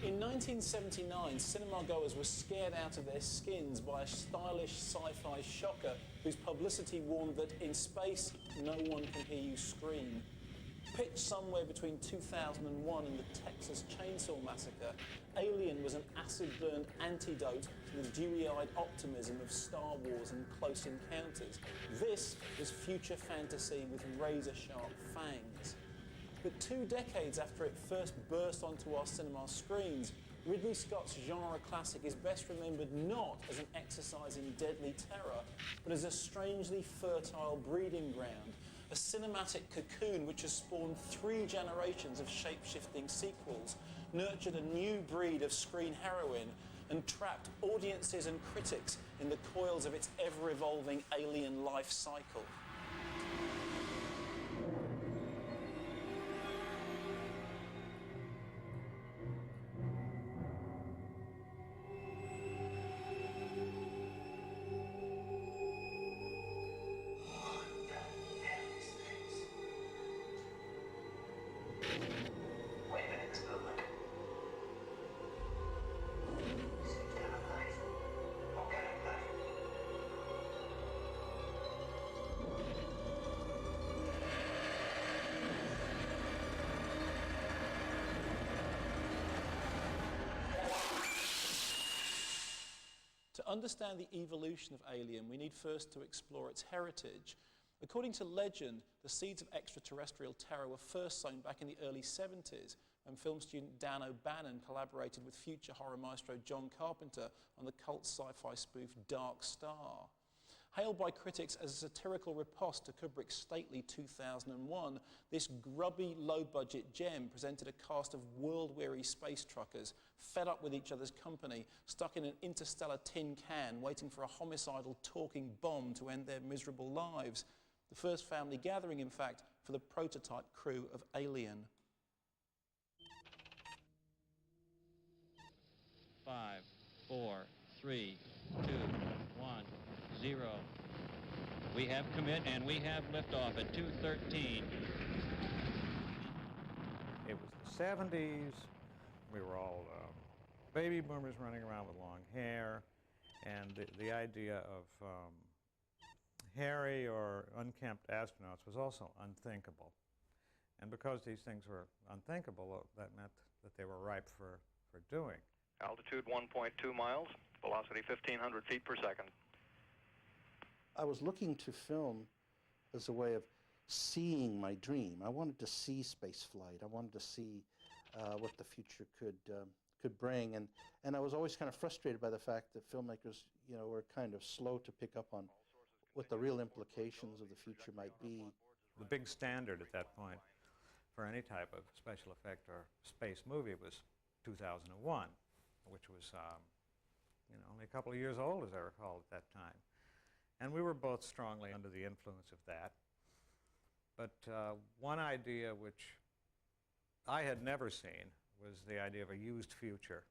In 1979, cinema goers were scared out of their skins by a stylish sci-fi shocker whose publicity warned that in space, no one can hear you scream. Pitched somewhere between 2001 and the Texas Chainsaw Massacre, Alien was an acid-burned antidote to the dewy-eyed optimism of Star Wars and Close Encounters. This was future fantasy with razor-sharp fangs. But 2 decades after it first burst onto our cinema screens, Ridley Scott's genre classic is best remembered not as an exercise in deadly terror, but as a strangely fertile breeding ground, a cinematic cocoon which has spawned 3 generations of shape-shifting sequels, nurtured a new breed of screen heroine, and trapped audiences and critics in the coils of its ever-evolving alien life cycle. To understand the evolution of Alien, we need first to explore its heritage. According to legend, the seeds of extraterrestrial terror were first sown back in the early 70s when film student Dan O'Bannon collaborated with future horror maestro John Carpenter on the cult sci-fi spoof Dark Star. Hailed by critics as a satirical riposte to Kubrick's stately 2001, this grubby, low-budget gem presented a cast of world-weary space truckers, fed up with each other's company, stuck in an interstellar tin can, waiting for a homicidal talking bomb to end their miserable lives. The first family gathering, in fact, for the prototype crew of Alien. 5, 4, 3, 2, 1, 0. We have commit and we have liftoff at 2:13. It was the 70s. We were all baby boomers running around with long hair, and the idea of hairy or unkempt astronauts was also unthinkable. And because these things were unthinkable, that meant that they were ripe for doing. Altitude 1.2 miles, velocity 1,500 feet per second. I was looking to film as a way of seeing my dream. I wanted to see space flight. I wanted to see what the future could bring, and I was always kind of frustrated by the fact that filmmakers, were kind of slow to pick up on what the real implications of the future might be. The big standard at that point for any type of special effect or space movie was 2001, which was only a couple of years old, as I recall, at that time. And we were both strongly under the influence of that. But one idea which I had never seen was the idea of a used future.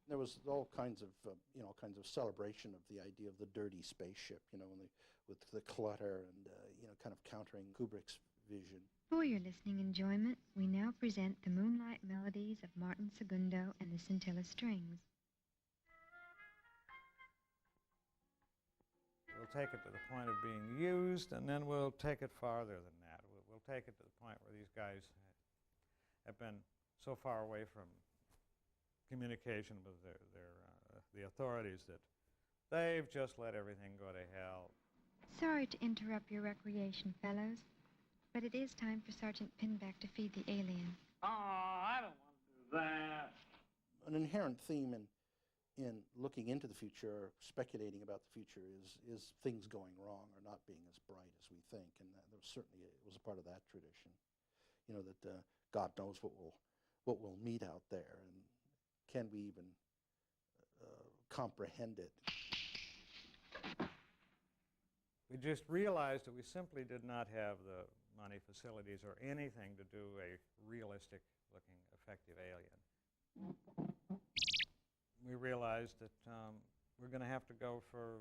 There was all kinds of, celebration of the idea of the dirty spaceship, with the clutter and, kind of countering Kubrick's vision. For your listening enjoyment, we now present the Moonlight Melodies of Martin Segundo and the Scintilla Strings. We'll take it to the point of being used, and then we'll take it farther than that. We'll take it to the point where these guys have been so far away from communication with the authorities that they've just let everything go to hell. Sorry to interrupt your recreation, fellows, but it is time for Sergeant Pinback to feed the alien. Oh, I don't want to do that. An inherent theme in looking into the future, or speculating about the future, is things going wrong or not being as bright as we think, and there was certainly it was a part of that tradition. That God knows what we'll meet out there, and can we even comprehend it? We just realized that we simply did not have the money, facilities, or anything to do a realistic-looking, effective alien. We realized that we're going to have to go for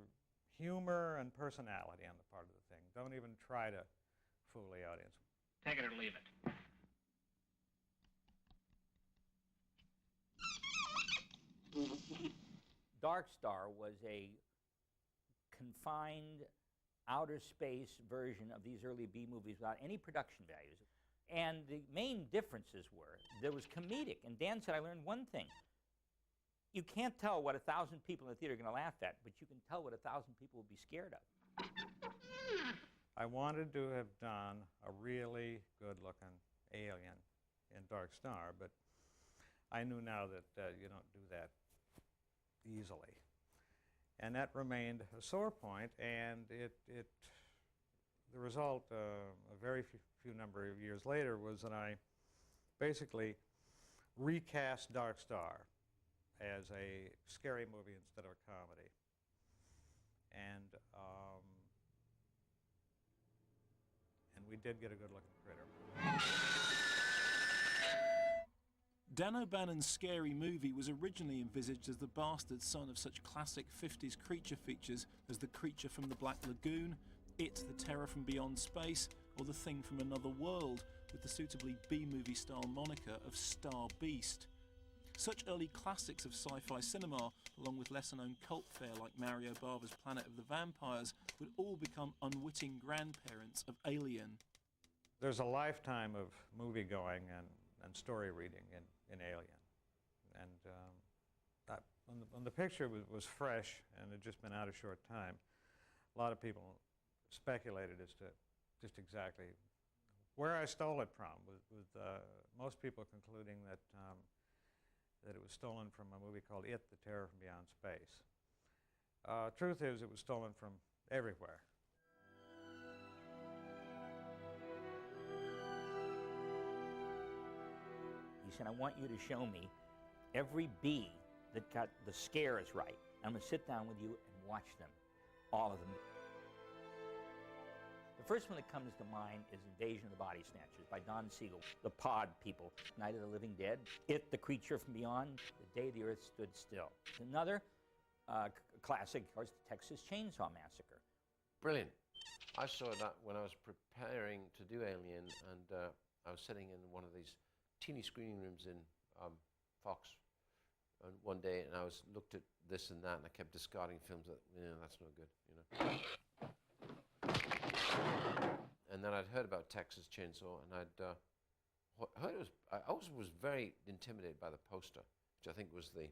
humor and personality on the part of the thing. Don't even try to fool the audience. Take it or leave it. Dark Star was a confined outer space version of these early B movies without any production values. And the main differences were, there was comedic, and Dan said, I learned one thing. You can't tell what 1,000 people in the theater are going to laugh at, but you can tell what 1,000 people will be scared of. I wanted to have done a really good-looking alien in Dark Star, but I knew now that you don't do that easily. And that remained a sore point, and the result, a very few number of years later, was that I basically recast Dark Star as a scary movie instead of a comedy. And we did get a good-looking critter. Dan O'Bannon's Scary Movie was originally envisaged as the bastard son of such classic 50s creature features as The Creature from the Black Lagoon, It, The Terror from Beyond Space, or The Thing from Another World, with the suitably B-movie style moniker of Star Beast. Such early classics of sci-fi cinema, along with lesser-known cult fare like Mario Bava's Planet of the Vampires, would all become unwitting grandparents of Alien. There's a lifetime of movie-going and story reading in Alien. And when the picture was fresh and had just been out a short time, a lot of people speculated as to just exactly where I stole it from, with most people concluding that it was stolen from a movie called It, The Terror from Beyond Space. Truth is, it was stolen from everywhere. He said, I want you to show me every B that got the scares right. I'm going to sit down with you and watch them, all of them. The first one that comes to mind is Invasion of the Body Snatchers by Don Siegel. The Pod People, Night of the Living Dead. It, The Creature from Beyond, The Day the Earth Stood Still. Another classic, of course, the Texas Chainsaw Massacre. Brilliant. I saw that when I was preparing to do Alien, and I was sitting in one of these teeny screening rooms in Fox one day, and I looked at this and that, and I kept discarding films that, that's no good, And then I'd heard about Texas Chainsaw, and I'd heard I always was very intimidated by the poster, which I think was the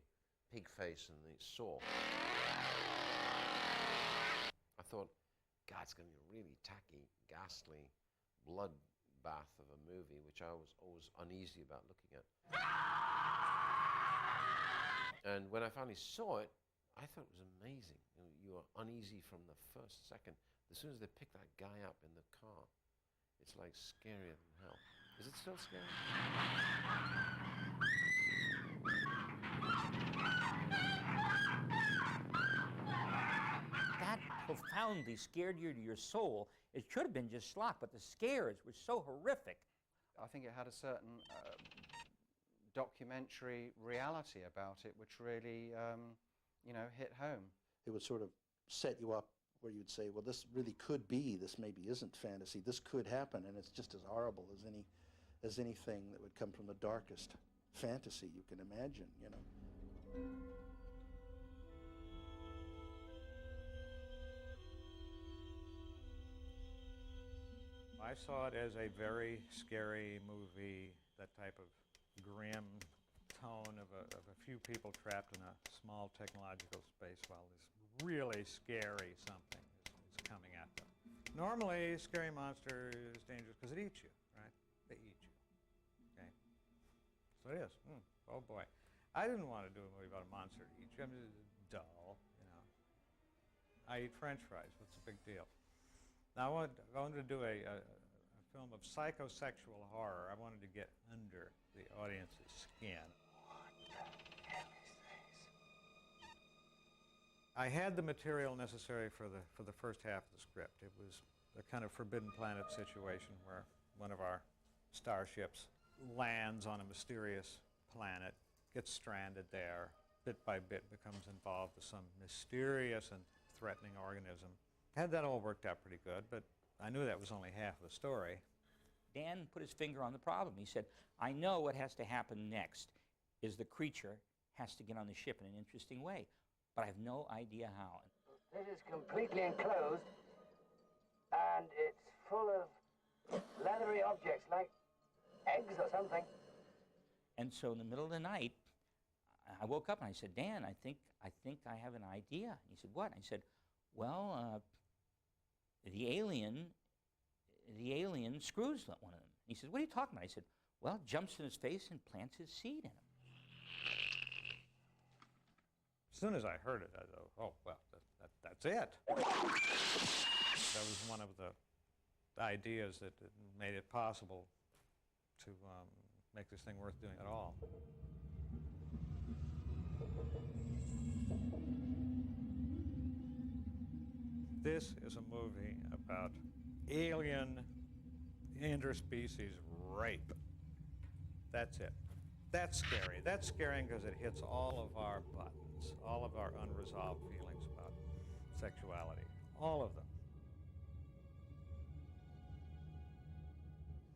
pig face and the saw. I thought, God, it's going to be a really tacky, ghastly bloodbath of a movie, which I was always uneasy about looking at. And when I finally saw it, I thought it was amazing. You are uneasy from the first second. As soon as they pick that guy up in the car, it's like scarier than hell. Is it still scary? That profoundly scared you to your soul. It should have been just schlock, but the scares were so horrific. I think it had a certain documentary reality about it, which really, hit home. It would sort of set you up where you'd say, well, this really could be, this maybe isn't fantasy, this could happen, and it's just as horrible as anything that would come from the darkest fantasy you can imagine, I saw it as a very scary movie, that type of grim tone of a few people trapped in a small technological space while this really scary something is coming at them. Normally, a scary monster is dangerous because it eats you, right? They eat you, okay? So it is. Oh boy. I didn't want to do a movie about a monster that eats you. I mean, it's dull, I eat French fries. What's the big deal? Now, I wanted to do a film of psychosexual horror. I wanted to get under the audience's skin. I had the material necessary for the first half of the script. It was a kind of Forbidden Planet situation where one of our starships lands on a mysterious planet, gets stranded there, bit by bit becomes involved with some mysterious and threatening organism. Had that all worked out pretty good, but I knew that was only half of the story. Dan put his finger on the problem. He said, I know what has to happen next is the creature has to get on the ship in an interesting way, but I have no idea how. This is completely enclosed, and it's full of leathery objects like eggs or something. And so in the middle of the night, I woke up and I said, Dan, I think I have an idea. And he said, what? And I said, well, the alien screws one of them. He said, what are you talking about? I said, well, jumps in his face and plants his seed in him. As soon as I heard it, I thought, oh, well, that's it. That was one of the ideas that made it possible to make this thing worth doing at all. This is a movie about alien interspecies rape. That's it. That's scary. That's scary because it hits all of our buttons, all of our unresolved feelings about sexuality, all of them.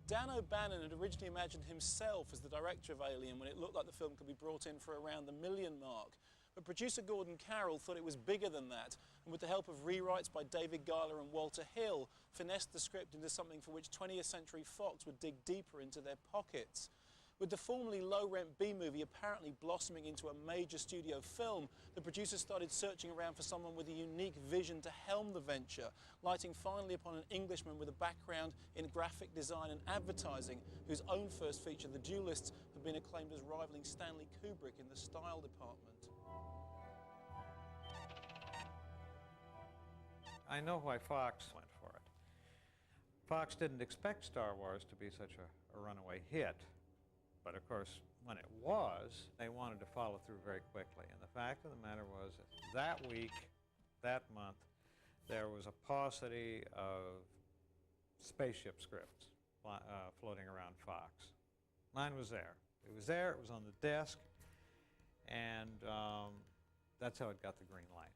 Dan O'Bannon had originally imagined himself as the director of Alien when it looked like the film could be brought in for around the $1 million mark. But producer Gordon Carroll thought it was bigger than that, and with the help of rewrites by David Giler and Walter Hill, finessed the script into something for which 20th Century Fox would dig deeper into their pockets. With the formerly low-rent B-movie apparently blossoming into a major studio film, the producers started searching around for someone with a unique vision to helm the venture, lighting finally upon an Englishman with a background in graphic design and advertising, whose own first feature, The Duelists, had been acclaimed as rivaling Stanley Kubrick in the style department. I know why Fox went for it. Fox didn't expect Star Wars to be such a runaway hit. But of course, when it was, they wanted to follow through very quickly. And the fact of the matter was that week, that month, there was a paucity of spaceship scripts floating around Fox. Mine was there. It was there, it was on the desk, and that's how it got the green light.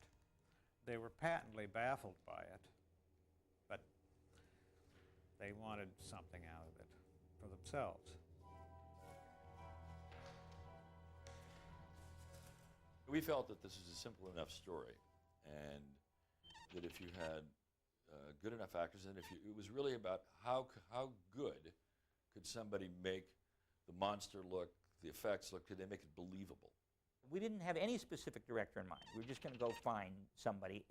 They were patently baffled by it, but they wanted something out of it for themselves. We felt that this is a simple enough story, and that if you had good enough actors, and it was really about how good could somebody make the monster look, the effects look, could they make it believable? We didn't have any specific director in mind. We were just going to go find somebody,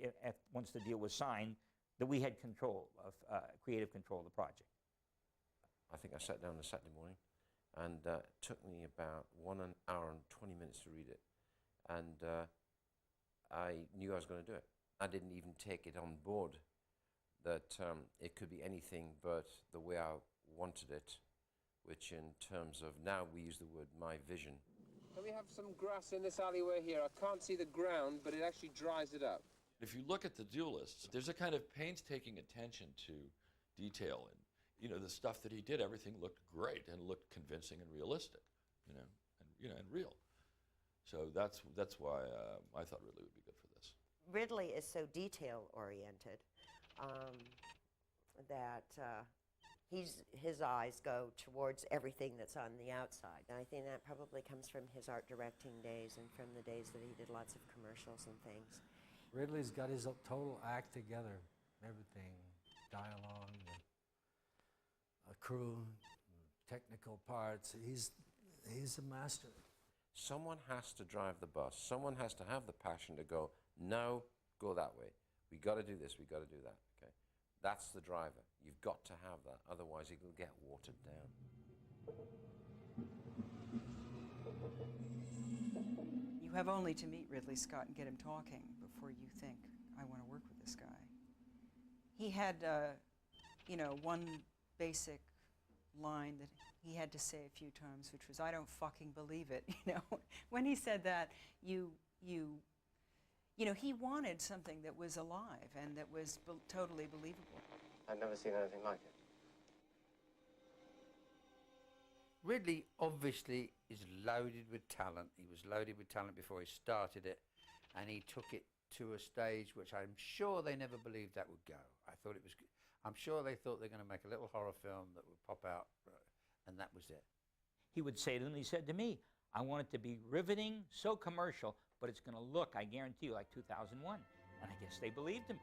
once the deal was signed, that we had control of, creative control of the project. I think I sat down on a Saturday morning, and it took me about 1 hour and 20 minutes to read it. And I knew I was going to do it. I didn't even take it on board that it could be anything but the way I wanted it, which in terms of, now we use the word my vision. Can we have some grass in this alleyway here? I can't see the ground, but it actually dries it up. If you look at The Duelists, there's a kind of painstaking attention to detail, and you know, the stuff that he did, everything looked great and looked convincing and realistic, and real. So that's why I thought Ridley would be good for this. Ridley is so detail-oriented that his eyes go towards everything that's on the outside. And I think that probably comes from his art directing days and from the days that he did lots of commercials and things. Ridley's got his total act together, everything, dialogue, a crew, technical parts. He's a master. Someone has to drive the bus. Someone has to have the passion to go, no, go that way. We got to do this, we got to do that, okay? That's the driver. You've got to have that, otherwise it will get watered down. You have only to meet Ridley Scott and get him talking before you think, I want to work with this guy. He had, one basic line that he had to say a few times, which was, I don't fucking believe it, When he said that, he wanted something that was alive and that was totally believable. I've never seen anything like it. Ridley obviously is loaded with talent. He was loaded with talent before he started it, and he took it to a stage which I'm sure they never believed that would go. I thought it was, I'm sure they thought they were going to make a little horror film that would pop out, and that was it. He would say to them, he said to me, I want it to be riveting, so commercial, but it's going to look, I guarantee you, like 2001. And I guess they believed him.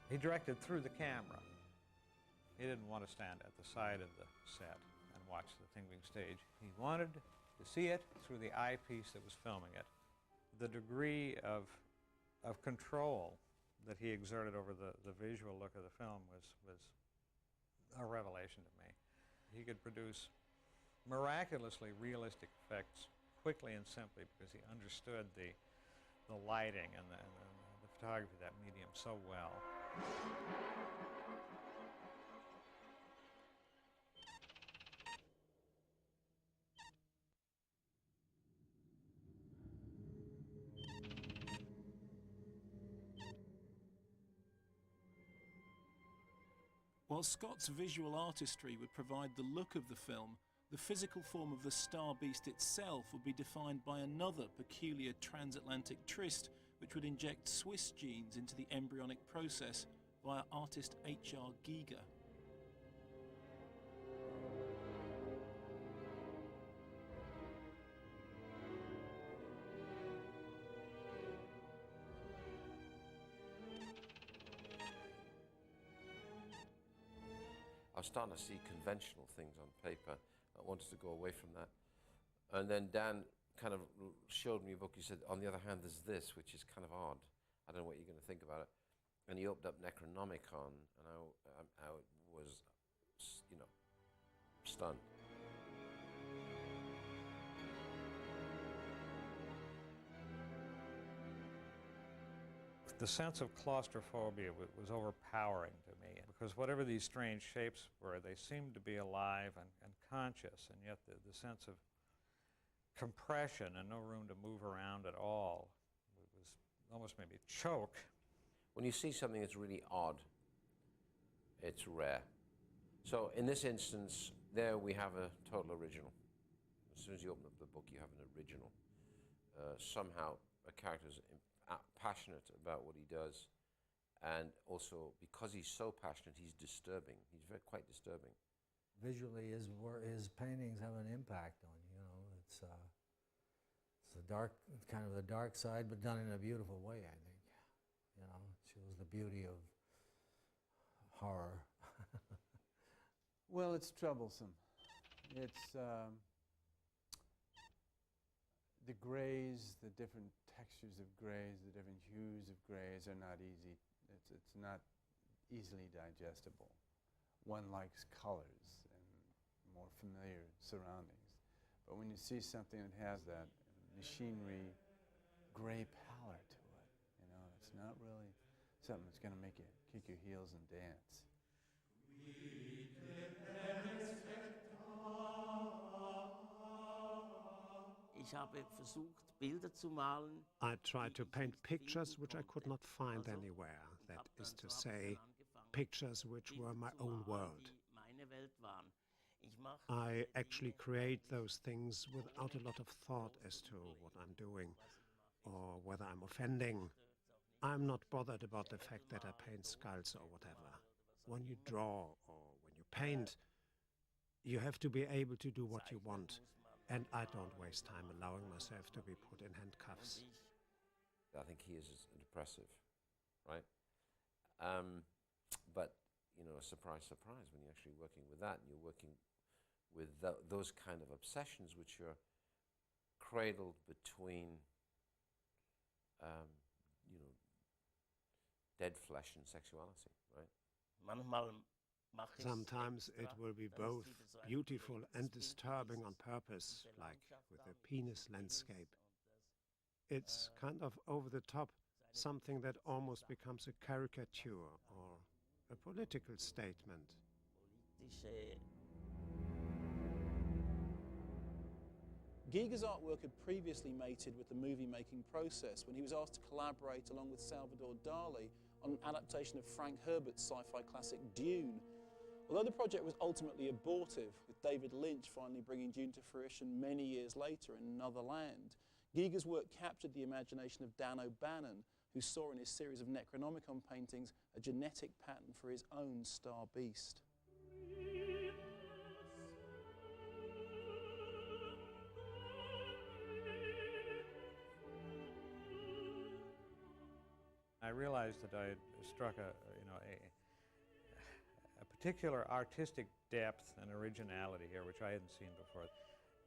He directed through the camera. He didn't want to stand at the side of the set and watch the thing being staged. He wanted to see it through the eyepiece that was filming it. The degree of control that he exerted over the visual look of the film was a revelation to me. He could produce miraculously realistic effects quickly and simply because he understood the lighting and the photography of that medium so well. While Scott's visual artistry would provide the look of the film, the physical form of the star beast itself would be defined by another peculiar transatlantic tryst which would inject Swiss genes into the embryonic process via artist H.R. Giger. I was starting to see conventional things on paper. I wanted to go away from that. And then Dan kind of showed me a book. He said, on the other hand, there's this, which is kind of odd. I don't know what you're going to think about it. And he opened up Necronomicon, and I was, you know, stunned. The sense of claustrophobia was overpowering to me because whatever these strange shapes were, they seemed to be alive and conscious, and yet the sense of compression and no room to move around at all was almost made me choke. When you see something that's really odd, it's rare. So in this instance, there we have a total original. As soon as you open up the book, you have an original. Somehow, a character's passionate about what he does, and also because he's so passionate, he's disturbing. He's quite disturbing. Visually, his paintings have an impact on you. You know, it's the dark, kind of the dark side, but done in a beautiful way. I think, you know, it shows the beauty of horror. Well, it's troublesome. It's the grays, the different textures of grays, the different hues of grays are not easy. It's not easily digestible. One likes colors and more familiar surroundings. But when you see something that has that machinery, gray pallor to it, you know, it's not really something that's going to make you kick your heels and dance. I tried to paint pictures which I could not find anywhere, that is to say, pictures which were my own world. I actually create those things without a lot of thought as to what I'm doing or whether I'm offending. I'm not bothered about the fact that I paint skulls or whatever. When you draw or when you paint, you have to be able to do what you want. And I don't waste time allowing myself to be put in handcuffs. I think he is depressive, right? But, you know, surprise, surprise, when you're actually working with that, and you're working with those kind of obsessions which are cradled between, you know, dead flesh and sexuality, right? Sometimes it will be both beautiful and disturbing on purpose, like with the penis landscape. It's kind of over the top, something that almost becomes a caricature or a political statement. Giger's artwork had previously mated with the movie-making process when he was asked to collaborate along with Salvador Dali on an adaptation of Frank Herbert's sci-fi classic Dune. Although the project was ultimately abortive, with David Lynch finally bringing Dune to fruition many years later in Another Land, Giger's work captured the imagination of Dan O'Bannon, who saw in his series of Necronomicon paintings a genetic pattern for his own star beast. I realized that I had struck a particular artistic depth and originality here, which I hadn't seen before.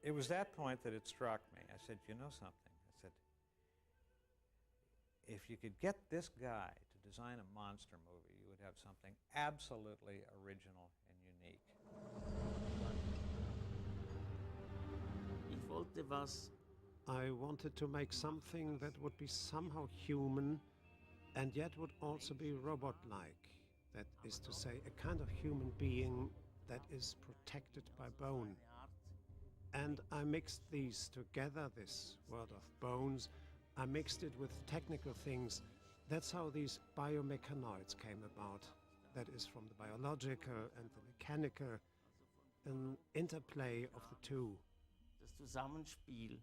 It was that point that it struck me. I said, you know something? I said, if you could get this guy to design a monster movie, you would have something absolutely original and unique. I wanted to make something that would be somehow human and yet would also be robot-like. That is to say, a kind of human being that is protected by bone. And I mixed these together, this world of bones. I mixed it with technical things. That's how these biomechanoids came about. That is from the biological and the mechanical, an interplay of the two. Das Zusammenspiel.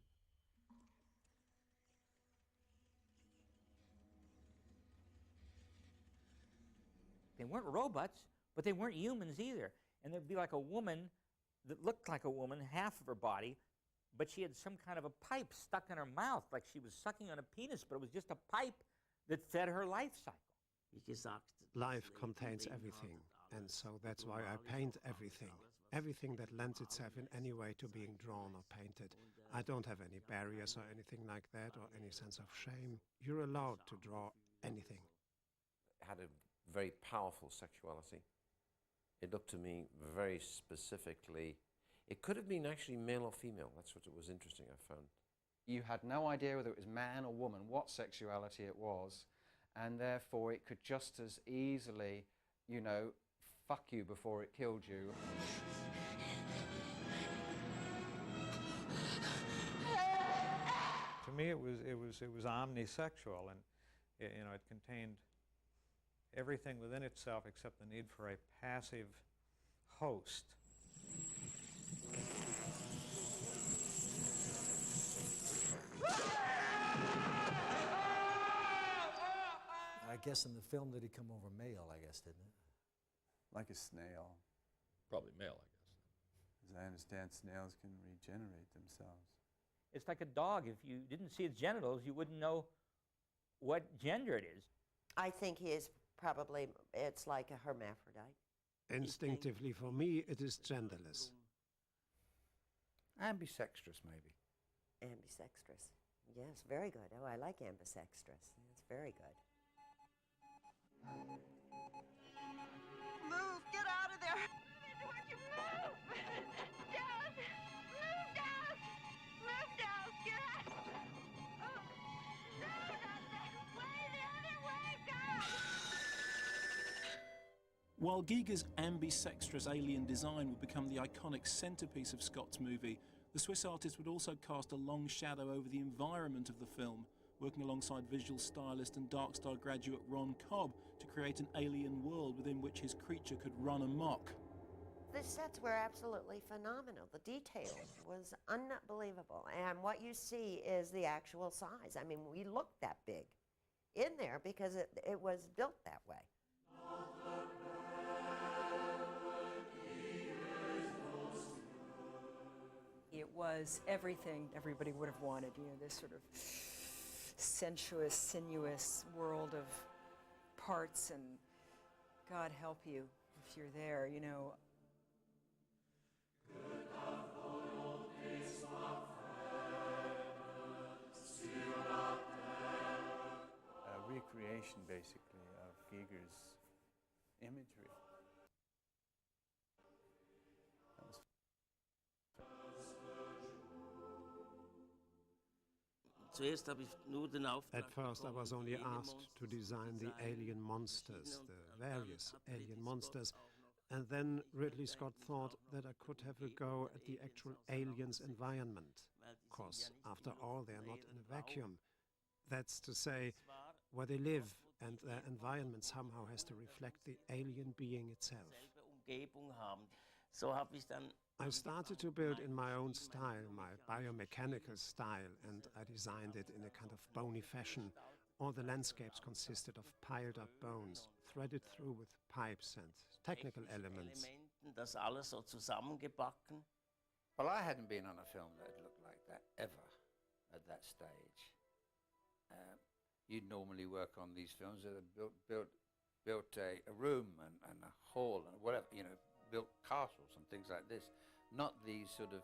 They weren't robots, but they weren't humans either. And there'd be like a woman that looked like a woman, half of her body, but she had some kind of a pipe stuck in her mouth, like she was sucking on a penis, but it was just a pipe that fed her life cycle. Life contains everything, and so that's why I paint everything. Everything that lends itself in any way to being drawn or painted. I don't have any barriers or anything like that, or any sense of shame. You're allowed to draw anything. Had a very powerful sexuality. It looked to me very specifically, it could have been actually male or female. That's what it was interesting, I found. You had no idea whether it was man or woman, what sexuality it was, and therefore it could just as easily, you know, fuck you before it killed you. To me, it was omnisexual, and it contained everything within itself except the need for a passive host. I guess in the film, did he come over male, I guess, didn't it? Like a snail. Probably male, I guess. As I understand, snails can regenerate themselves. It's like a dog. If you didn't see its genitals, you wouldn't know what gender it is. I think he is probably, it's like a hermaphrodite. Instinctively, for me, it is genderless. Ambisextrous, maybe. Ambisextrous. Yes, very good. Oh, I like ambisextrous. It's very good. Move! Get out of there! Would you move? Dallas! Move, Dallas! Move, Dallas! Get out! Oh. No, not that way! The other way! Go! While Giger's ambisextrous alien design would become the iconic centerpiece of Scott's movie, the Swiss artist would also cast a long shadow over the environment of the film, working alongside visual stylist and Dark Star graduate Ron Cobb to create an alien world within which his creature could run amok. The sets were absolutely phenomenal. The detail was unbelievable. And what you see is the actual size. I mean, we looked that big in there because it was built that way. It was everything everybody would have wanted, you know, this sort of sensuous, sinuous world of parts, and God help you if you're there, you know. A recreation, basically, of Giger's imagery. At first, I was only asked to design the alien monsters, the various alien monsters, and then Ridley Scott thought that I could have a go at the actual aliens' environment. Of course, after all, they are not in a vacuum. That's to say, where they live, and their environment somehow has to reflect the alien being itself. I started to build in my own style, my biomechanical style, and I designed it in a kind of bony fashion, All the landscapes consisted of piled-up bones, threaded through with pipes and technical elements. Das alles so zusammengebacken. Well, I hadn't been on a film that looked like that ever at that stage. You'd normally work on these films that have built a room and a hall and whatever, you know, built castles and things like this, not these sort of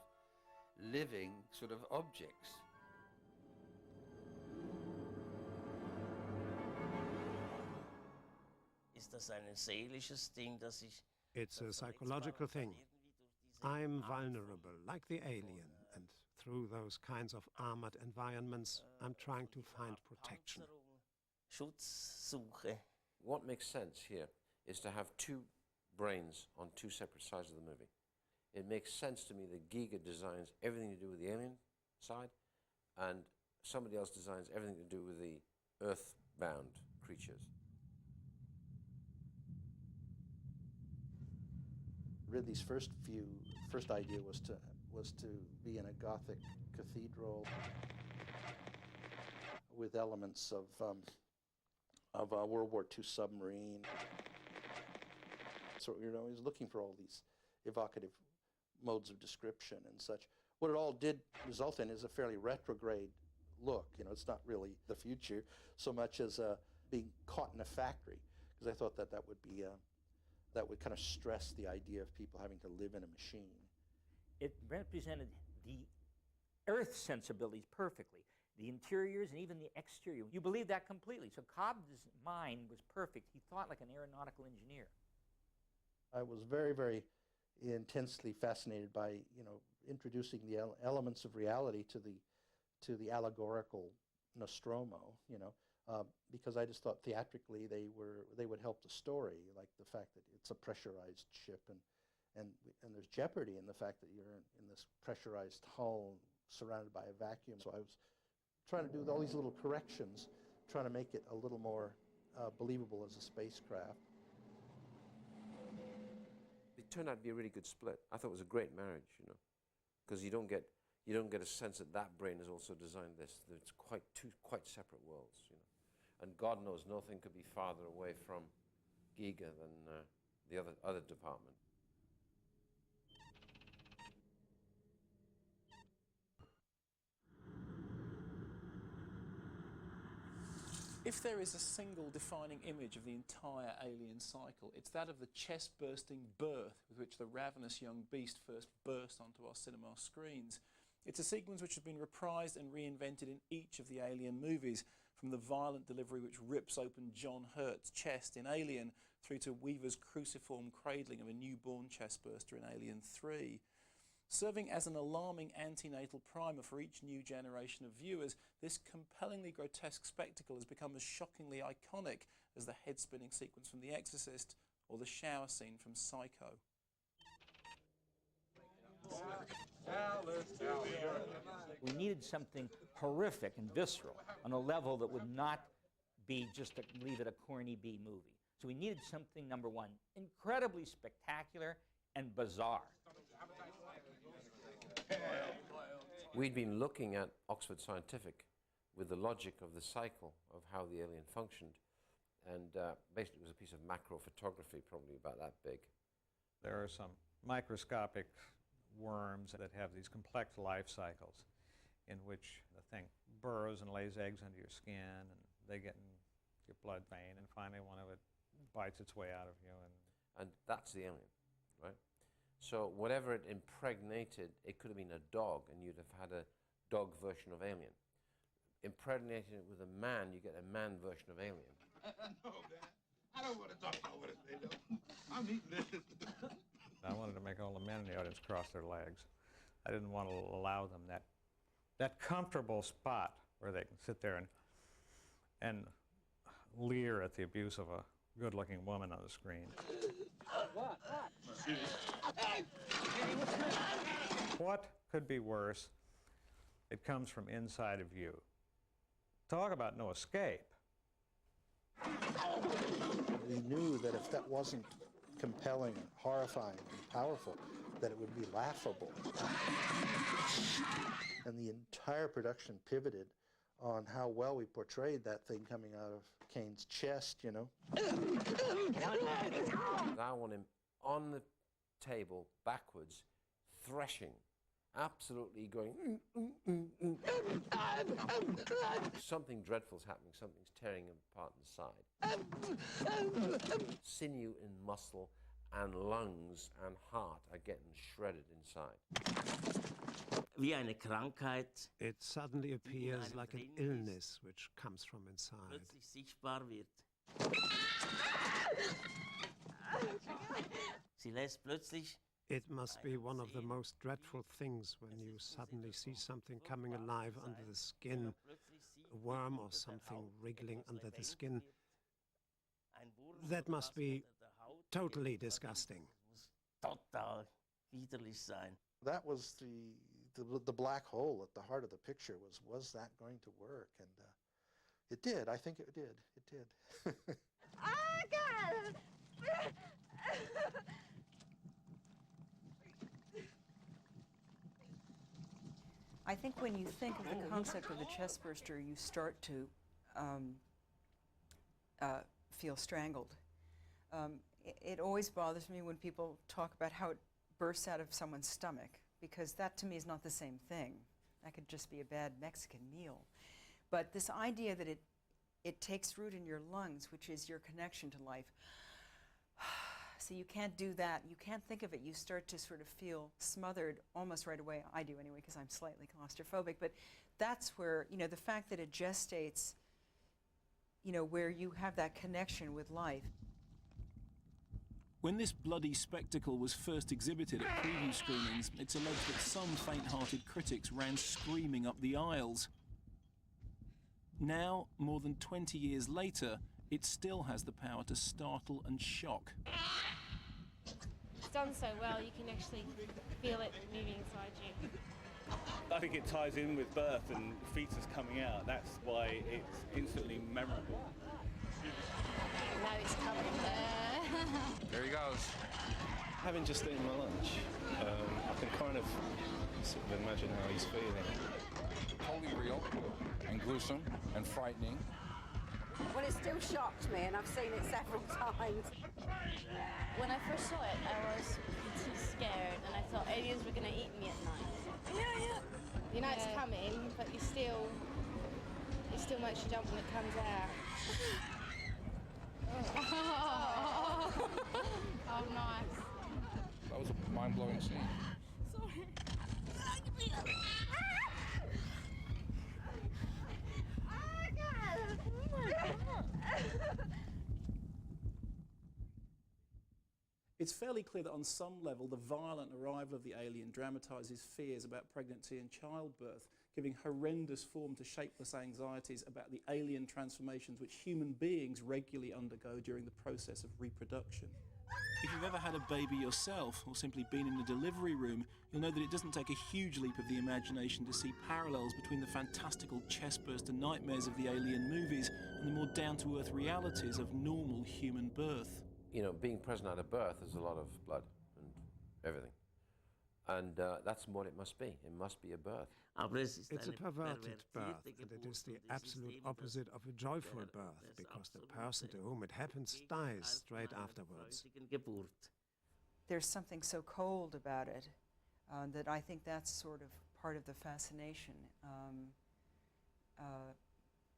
living sort of objects. Ist das ein seelisches Ding, das ich... It's a psychological thing. I'm vulnerable, like the alien, and through those kinds of armored environments, I'm trying to find protection. Schutzsuche. What makes sense here is to have two brains on two separate sides of the movie. It makes sense to me that Giga designs everything to do with the alien side, and somebody else designs everything to do with the earthbound creatures. Ridley's first idea was to be in a Gothic cathedral with elements of a World War II submarine. So you know, he was looking for all these evocative modes of description and such. What it all did result in is a fairly retrograde look. You know, it's not really the future so much as being caught in a factory, because I thought that would be that would kind of stress the idea of people having to live in a machine. It represented the earth sensibilities perfectly, the interiors and even the exterior. You believe that completely. So Cobb's mind was perfect. He thought like an aeronautical engineer. I was very, very intensely fascinated by, you know, introducing the elements of reality to the allegorical Nostromo, you know, because I just thought theatrically they would help the story, like the fact that it's a pressurized ship and there's jeopardy in the fact that you're in this pressurized hull surrounded by a vacuum. So I was trying to do all these little corrections, trying to make it a little more believable as a spacecraft. It turned out to be a really good split. I thought it was a great marriage, you know, because you don't get a sense that that brain has also designed this. That it's two quite separate worlds, you know. And God knows nothing could be farther away from Giga than the other department. If there is a single defining image of the entire Alien cycle, it's that of the chest-bursting birth with which the ravenous young beast first burst onto our cinema screens. It's a sequence which has been reprised and reinvented in each of the Alien movies, from the violent delivery which rips open John Hurt's chest in Alien, through to Weaver's cruciform cradling of a newborn chestburster in Alien 3. Serving as an alarming antenatal primer for each new generation of viewers, this compellingly grotesque spectacle has become as shockingly iconic as the head-spinning sequence from The Exorcist or the shower scene from Psycho. We needed something horrific and visceral on a level that would not be just leave it a corny B movie. So we needed something, number one, incredibly spectacular and bizarre. We'd been looking at Oxford Scientific with the logic of the cycle of how the alien functioned, and basically it was a piece of macro photography, probably about that big. There are some microscopic worms that have these complex life cycles in which the thing burrows and lays eggs under your skin, and they get in your blood vein, and finally one of it bites its way out of you. And that's the alien, right? So whatever it impregnated, it could have been a dog, and you'd have had a dog version of Alien. Impregnating it with a man, you get a man version of Alien. No, man. I don't want to talk about what it is, though. I'm eating this. I wanted to make all the men in the audience cross their legs. I didn't want to allow them that comfortable spot where they can sit there and leer at the abuse of a good-looking woman on the screen. What could be worse? It comes from inside of you. Talk about no escape. We knew that if that wasn't compelling, horrifying, and powerful, that it would be laughable. And the entire production pivoted on how well we portrayed that thing coming out of Kane's chest, you know. I want him on the table, backwards, threshing, absolutely going, something dreadful's happening, something's tearing him apart inside. Sinew and muscle and lungs and heart are getting shredded inside. Wie eine Krankheit. It suddenly appears like an illness which comes from inside. Plötzlich sichtbar wird. Sie lässt plötzlich. It must be one of the most dreadful things when you suddenly see something coming alive under the skin, a worm or something wriggling under the skin. That must be totally disgusting. Total widerlich sein. That was the black hole at the heart of the picture. Was that going to work? And it did. I think it did. It did. Oh, God! I think when you think of the concept of the chest burster, you start to feel strangled. It always bothers me when people talk about how it bursts out of someone's stomach, because that to me is not the same thing. That could just be a bad Mexican meal. But this idea that it takes root in your lungs, which is your connection to life. So you can't do that. You can't think of it. You start to sort of feel smothered almost right away. I do anyway, because I'm slightly claustrophobic. But that's where, you know, the fact that it gestates, you know, where you have that connection with life. When this bloody spectacle was first exhibited at preview screenings, it's alleged that some faint-hearted critics ran screaming up the aisles. Now, more than 20 years later, it still has the power to startle and shock. It's done so well, you can actually feel it moving inside you. I think it ties in with birth and fetus coming out. That's why it's instantly memorable. Now it's coming. There he goes. Having just eaten my lunch, I can kind of sort of imagine how he's feeling. Totally real and gruesome and frightening. Well, it still shocks me, and I've seen it several times. When I first saw it, I was too scared, and I thought aliens were going to eat me at night. Yeah. You know it's coming, but it still makes you jump when it comes out. Oh, nice. That was a mind-blowing scene. Sorry. It's fairly clear that on some level the violent arrival of the alien dramatises fears about pregnancy and childbirth, giving horrendous form to shapeless anxieties about the alien transformations which human beings regularly undergo during the process of reproduction. If you've ever had a baby yourself, or simply been in a delivery room, you'll know that it doesn't take a huge leap of the imagination to see parallels between the fantastical chestburster nightmares of the alien movies and the more down-to-earth realities of normal human birth. You know, being present at a birth is a lot of blood and everything. And that's what it must be. It must be a birth. It's a perverted birth, and it is the absolute opposite of a joyful birth, because the person to whom it happens dies straight afterwards. There's something so cold about it that I think that's sort of part of the fascination.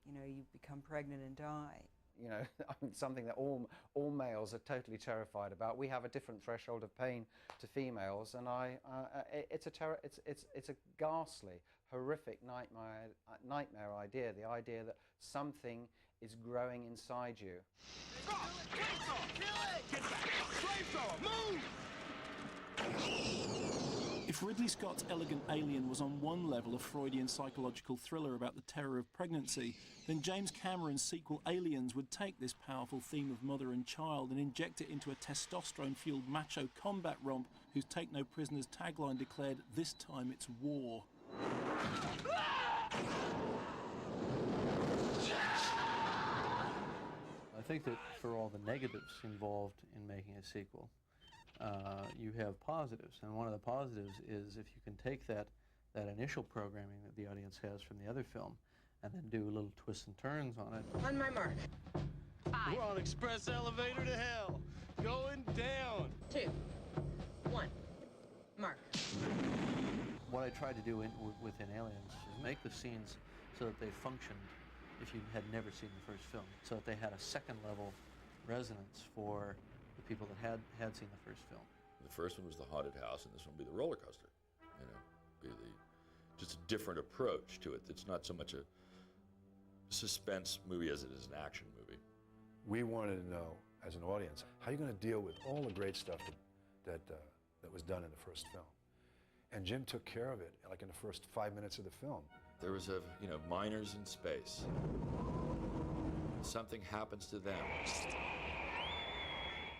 You know, you become pregnant and die. You know, something that all males are totally terrified about. We have a different threshold of pain to females, and it's a ghastly, horrific nightmare idea. The idea that something is growing inside you. If Ridley Scott's Elegant Alien was on one level a Freudian psychological thriller about the terror of pregnancy, then James Cameron's sequel Aliens would take this powerful theme of mother and child and inject it into a testosterone-fueled macho combat romp whose Take No Prisoners tagline declared, "This time it's war." I think that for all the negatives involved in making a sequel, you have positives, and one of the positives is if you can take that initial programming that the audience has from the other film and then do little twists and turns on it. On my mark. 5. We're on express elevator to hell. Going down. 2, 1. Mark. What I tried to do within Aliens is make the scenes so that they functioned if you had never seen the first film, so that they had a second level resonance for the people that had seen the first film. The first one was the haunted house, and this one will be the roller coaster. You know, just a different approach to it. It's not so much a suspense movie as it is an action movie. We wanted to know, as an audience, how you're going to deal with all the great stuff that was done in the first film. And Jim took care of it, like in the first 5 minutes of the film. There was miners in space. Something happens to them.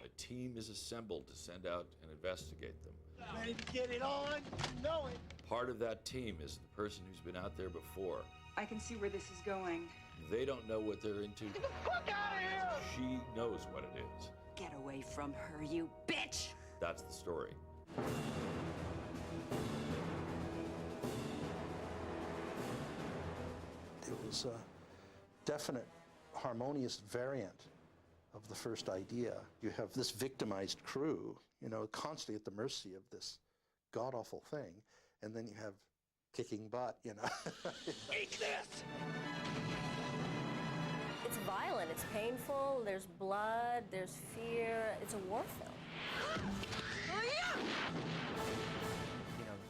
A team is assembled to send out and investigate them. Ready to get it on? You know it. Part of that team is the person who's been out there before. I can see where this is going. They don't know what they're into. Get the fuck out of here! She knows what it is. Get away from her, you bitch! That's the story. It was a definite harmonious variant of the first idea. You have this victimized crew, constantly at the mercy of this god-awful thing, and then you have kicking butt, Eat this! It's violent, it's painful, there's blood, there's fear. It's a war film.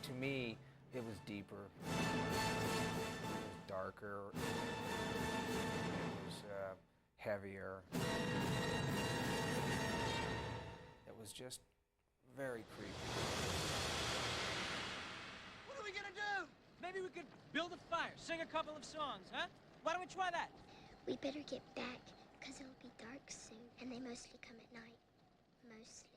To me, it was deeper. It was darker. It was heavier. It was just very creepy. What are we gonna do? Maybe we could build a fire, sing a couple of songs, huh? Why don't we try that? We better get back, because it'll be dark soon, and they mostly come at night. Mostly.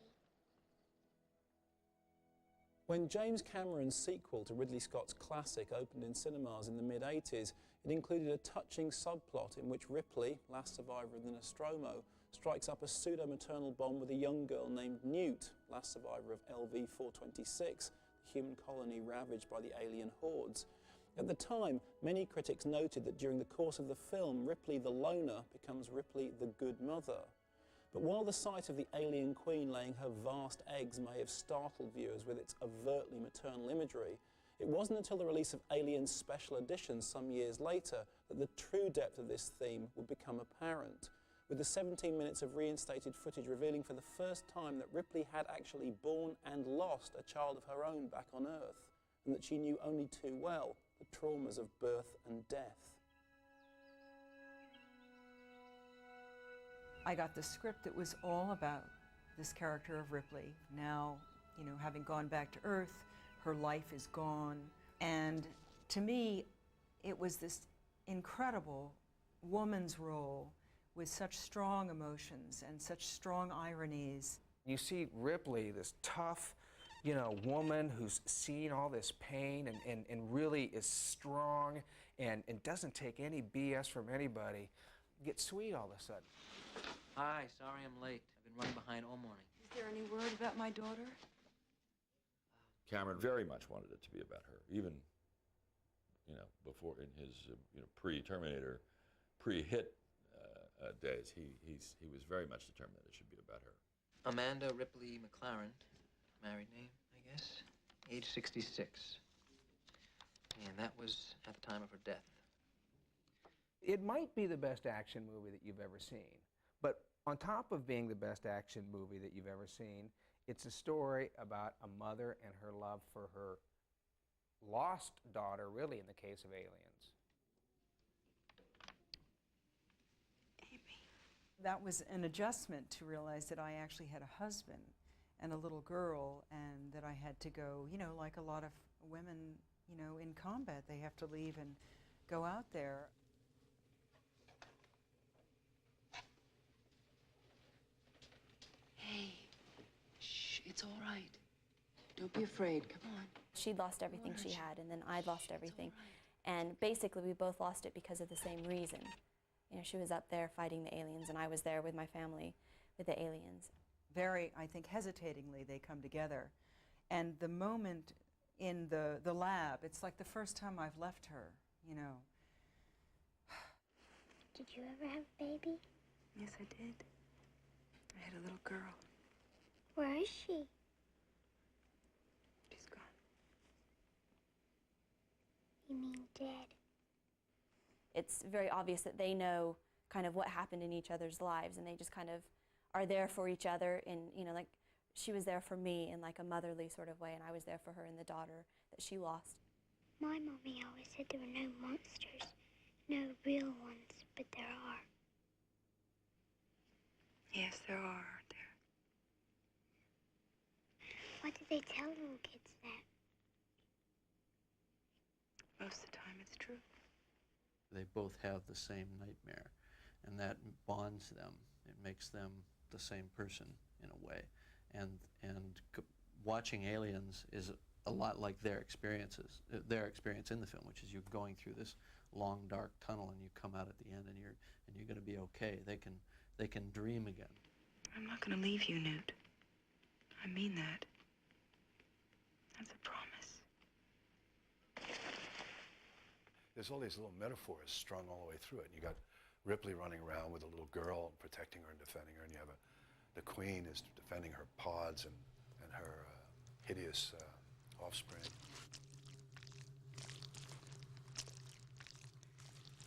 When James Cameron's sequel to Ridley Scott's classic opened in cinemas in the mid-80s, it included a touching subplot in which Ripley, last survivor of the Nostromo, strikes up a pseudo-maternal bond with a young girl named Newt, last survivor of LV-426, the human colony ravaged by the alien hordes. At the time, many critics noted that during the course of the film, Ripley the loner becomes Ripley the good mother. But while the sight of the alien queen laying her vast eggs may have startled viewers with its overtly maternal imagery, it wasn't until the release of Aliens Special Edition some years later that the true depth of this theme would become apparent, with the 17 minutes of reinstated footage revealing for the first time that Ripley had actually born and lost a child of her own back on Earth, and that she knew only too well the traumas of birth and death. I got the script that was all about this character of Ripley. Now, having gone back to Earth, her life is gone. And to me, it was this incredible woman's role with such strong emotions and such strong ironies. You see Ripley, this tough, woman who's seen all this pain and really is strong and doesn't take any BS from anybody, get sweet all of a sudden. Hi, sorry I'm late. I've been running behind all morning. Is there any word about my daughter? Cameron very much wanted it to be about her, even, before in his, pre-Terminator, pre-hit days, he was very much determined that it should be about her. Amanda Ripley McLaren, married name, I guess, age 66. And that was at the time of her death. It might be the best action movie that you've ever seen, but on top of being the best action movie that you've ever seen, it's a story about a mother and her love for her lost daughter, really in the case of Aliens. That was an adjustment to realize that I actually had a husband and a little girl, and that I had to go, like a lot of women, in combat, they have to leave and go out there. Hey, shh, it's all right. Don't be afraid, come on. She'd lost everything she had, and then I'd lost everything. And basically, we both lost it because of the same reason. She was up there fighting the aliens, and I was there with my family with the aliens. Very, I think, hesitatingly, they come together. And the moment in the lab, it's like the first time I've left her, Did you ever have a baby? Yes, I did. I had a little girl. Where is she? She's gone. You mean dead? It's very obvious that they know kind of what happened in each other's lives, and they just kind of are there for each other. And you know, like she was there for me in like a motherly sort of way, and I was there for her and the daughter that she lost. My mommy always said there were no monsters, no real ones, but there are. Yes, there are, aren't there? Why do they tell little kids that? Most of the time it's true. They both have the same nightmare, and that bonds them. It makes them the same person in a way. And watching Aliens is a lot like their experience in the film, which is you're going through this long dark tunnel and you come out at the end and you're going to be okay. They can dream again. I'm not going to leave you, Newt. I mean that. That's a promise. There's all these little metaphors strung all the way through it. And you got Ripley running around with a little girl, protecting her and defending her, and you have the Queen is defending her pods and her hideous offspring.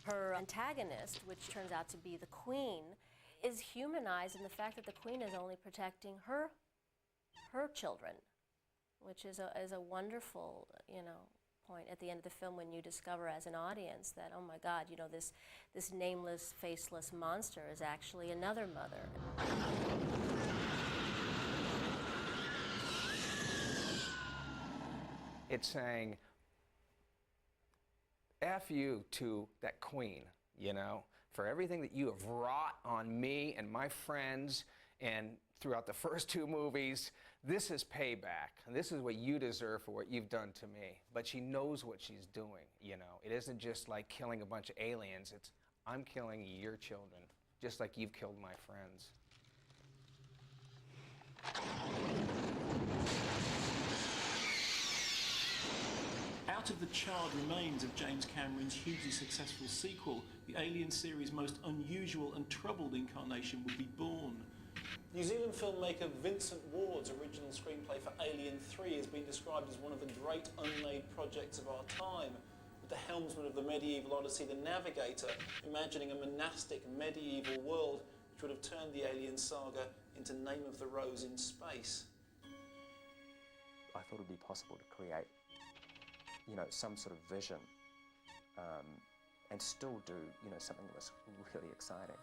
Her antagonist, which turns out to be the Queen, is humanized in the fact that the Queen is only protecting her children, which is a wonderful, point at the end of the film when you discover as an audience that, oh my God, this nameless, faceless monster is actually another mother. It's saying, F you to that Queen, for everything that you have wrought on me and my friends and throughout the first two movies. This is payback. And this is what you deserve for what you've done to me. But she knows what she's doing, It isn't just like killing a bunch of aliens. It's, I'm killing your children, just like you've killed my friends. Out of the charred remains of James Cameron's hugely successful sequel, the Alien series' most unusual and troubled incarnation would be born. New Zealand filmmaker Vincent Ward's original screenplay for Alien 3 has been described as one of the great unmade projects of our time, with the helmsman of the medieval Odyssey, the Navigator, imagining a monastic medieval world which would have turned the Alien saga into Name of the Rose in space. I thought it would be possible to create some sort of vision and still do, something that was really exciting.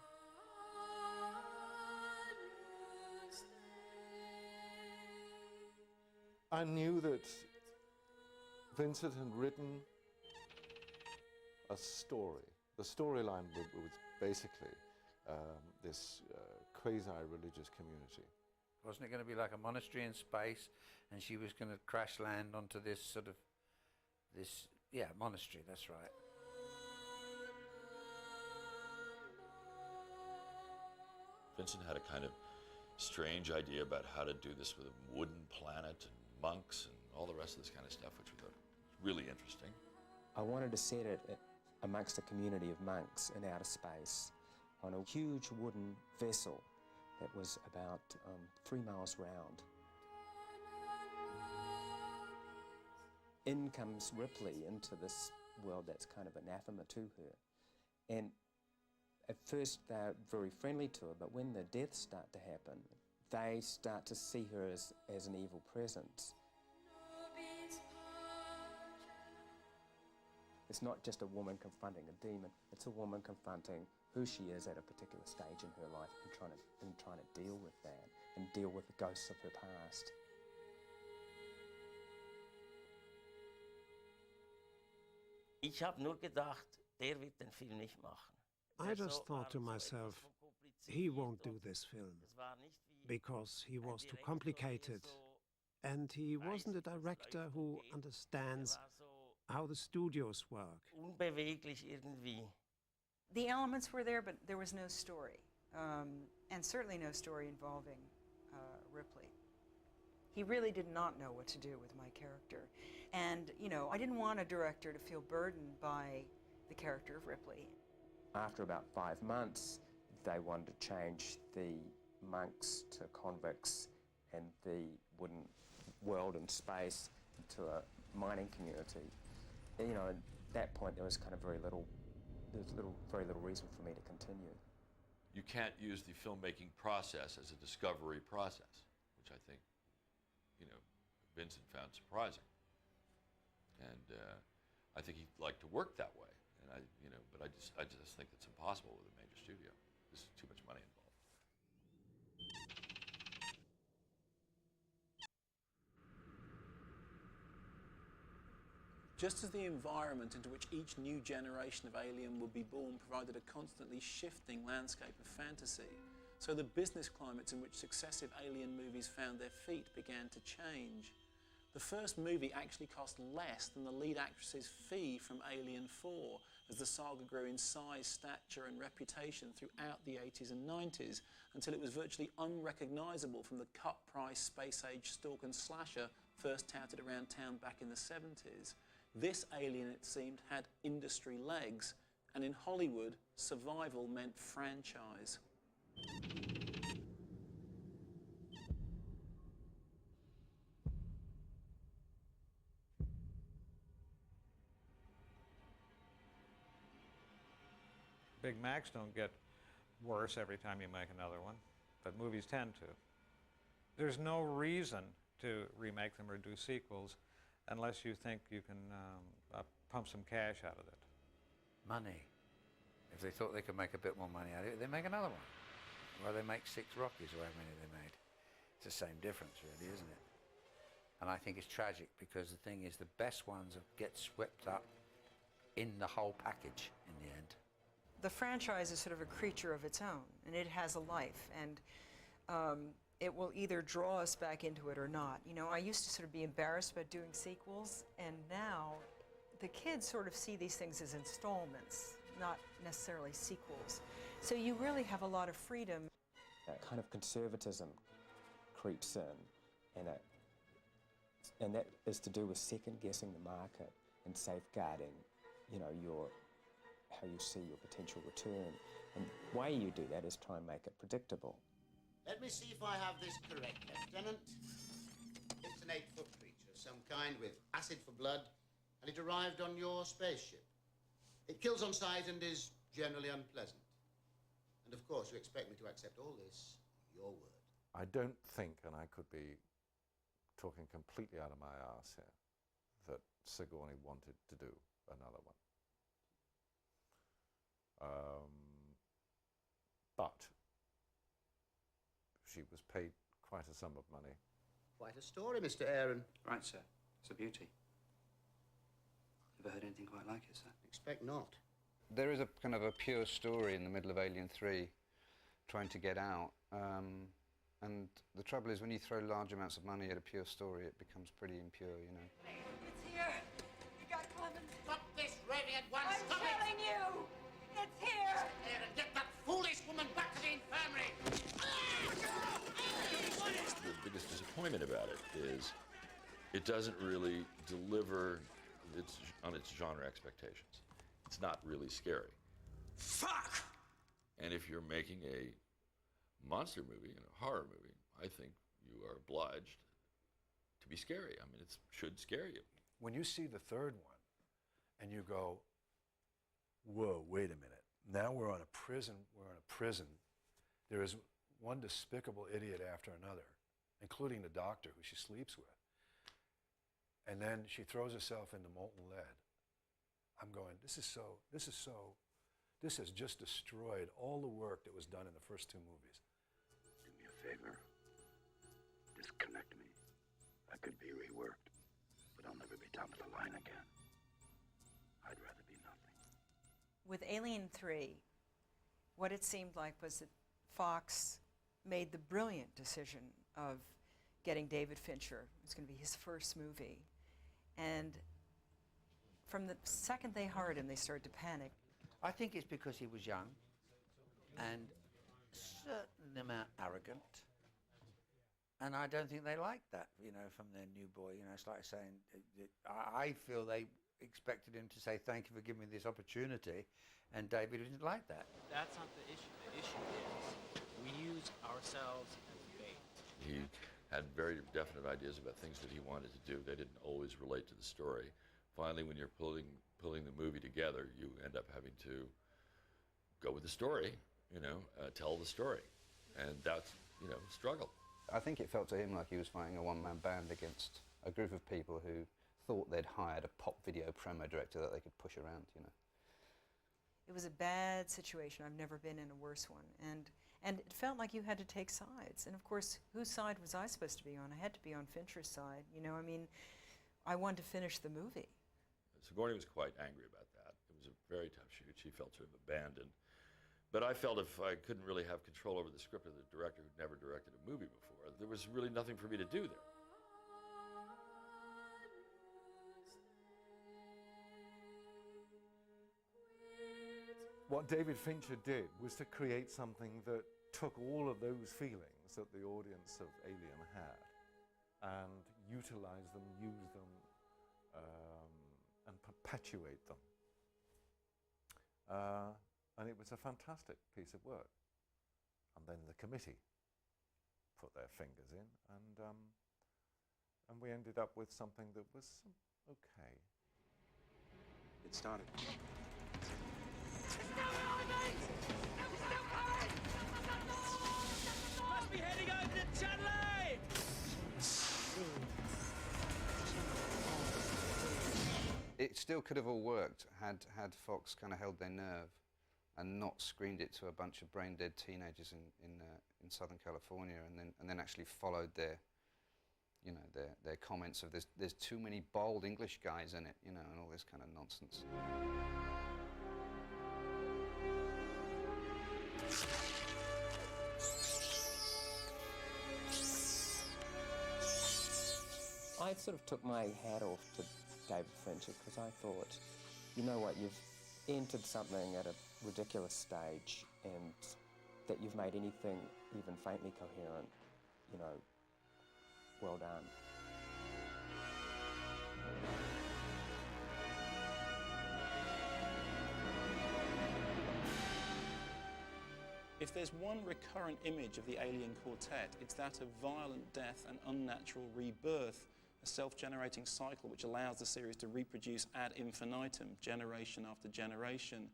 I knew that Vincent had written a story. The storyline was basically this quasi-religious community. Wasn't it going to be like a monastery in space, and she was going to crash land onto this sort of, monastery, that's right. Vincent had a kind of strange idea about how to do this with a wooden planet and monks and all the rest of this kind of stuff, which we thought was really interesting. I wanted to set it amongst a community of monks in outer space on a huge wooden vessel that was about 3 miles round. In comes Ripley into this world that's kind of anathema to her. And at first they're very friendly to her, but when the deaths start to happen, they start to see her as an evil presence. It's not just a woman confronting a demon, it's a woman confronting who she is at a particular stage in her life and trying to deal with that and deal with the ghosts of her past. Ich habe nur gedacht, der wird den Film nicht machen. I just thought to myself, he won't do this film because he was too complicated and he wasn't a director who understands how the studios work. Unbeweglich irgendwie. The elements were there, but there was no story, and certainly no story involving Ripley. He really did not know what to do with my character. And, I didn't want a director to feel burdened by the character of Ripley. After about 5 months, they wanted to change the monks to convicts and the wooden world and space to a mining community. And, you know, at that point there was kind of very little reason for me to continue. You can't use the filmmaking process as a discovery process, which I think, you know, Vincent found surprising. And I think he'd like to work that way. And but I just think it's impossible with a major studio. There's too much money involved. Just as the environment into which each new generation of alien would be born provided a constantly shifting landscape of fantasy, so the business climates in which successive alien movies found their feet began to change. The first movie actually cost less than the lead actress's fee from Alien 4, as the saga grew in size, stature and reputation throughout the 80s and 90s, until it was virtually unrecognisable from the cut-price space-age stalk and slasher first touted around town back in the 70s. This Alien, it seemed, had industry legs, and in Hollywood, survival meant franchise. Big Macs don't get worse every time you make another one, but movies tend to. There's no reason to remake them or do sequels unless you think you can pump some cash out of it. Money. If they thought they could make a bit more money out of it, they make another one. Well, they make 6 Rockies or how many they made. It's the same difference, really, isn't it? And I think it's tragic because the thing is the best ones get swept up in the whole package in the end. The franchise is sort of a creature of its own, and it has a life, and it will either draw us back into it or not. You know, I used to sort of be embarrassed about doing sequels, and now the kids sort of see these things as installments, not necessarily sequels. So you really have a lot of freedom. That kind of conservatism creeps in, and that is to do with second-guessing the market and safeguarding, you know, how you see your potential return. And the way you do that is try and make it predictable. Let me see if I have this correct, Lieutenant. It's an 8-foot creature of some kind with acid for blood, and it arrived on your spaceship. It kills on sight and is generally unpleasant. And of course, you expect me to accept all this, your word. I don't think, and I could be talking completely out of my arse here, that Sigourney wanted to do another one. But she was paid quite a sum of money. Quite a story, Mr. Aaron. Right, sir. It's a beauty. Never heard anything quite like it, sir. Expect not. There is a kind of a pure story in the middle of Alien 3 trying to get out. And the trouble is when you throw large amounts of money at a pure story, it becomes pretty impure, you know. It's here. You got Clemens. Stop this raving at once. I'm telling you. It's here. Aaron, get that foolish woman back to the infirmary. The biggest disappointment about it is it doesn't really deliver on its genre expectations. It's not really scary. Fuck! And if you're making a monster movie and a horror movie, I think you are obliged to be scary. I mean, it should scare you. When you see the third one and you go, whoa, wait a minute. Now we're on a prison. There is one despicable idiot after another, including the doctor who she sleeps with. And then she throws herself into molten lead. I'm going, this has just destroyed all the work that was done in the first 2 movies. Do me a favor. Disconnect me. I could be reworked, but I'll never be top of the line again. I'd rather be nothing. With Alien 3, what it seemed like was that Fox made the brilliant decision of getting David Fincher. It was going to be his first movie. And from the second they hired him, they started to panic. I think it's because he was young and a certain amount arrogant. And I don't think they liked that, you know, from their new boy. You know, it's like saying, I feel expected him to say, thank you for giving me this opportunity, and David didn't like that. That's not the issue. The issue is we use ourselves as bait. He had very definite ideas about things that he wanted to do. They didn't always relate to the story. Finally, when you're pulling the movie together, you end up having to go with the story, tell the story. And that's, struggle. I think it felt to him like he was fighting a one-man band against a group of people who thought they'd hired a pop video promo director that they could push around, It was a bad situation. I've never been in a worse one. And it felt like you had to take sides. And of course, whose side was I supposed to be on? I had to be on Fincher's side. I wanted to finish the movie. Sigourney was quite angry about that. It was a very tough shoot. She felt sort of abandoned. But I felt if I couldn't really have control over the script of the director who'd never directed a movie before, there was really nothing for me to do there. What David Fincher did was to create something that took all of those feelings that the audience of Alien had and utilize them, use them, and perpetuate them. And it was a fantastic piece of work. And then the committee put their fingers in, and we ended up with something that was okay. It started. Must be heading over to Channel 8! It still could have all worked had Fox kind of held their nerve and not screened it to a bunch of brain-dead teenagers in Southern California, and then actually followed their comments of there's too many bald English guys in it, and all this kind of nonsense. I sort of took my hat off to David Fincher because I thought, you know what, you've entered something at a ridiculous stage, and that you've made anything even faintly coherent, well done. If there's one recurrent image of the Alien Quartet, it's that of violent death and unnatural rebirth, a self-generating cycle which allows the series to reproduce ad infinitum, generation after generation.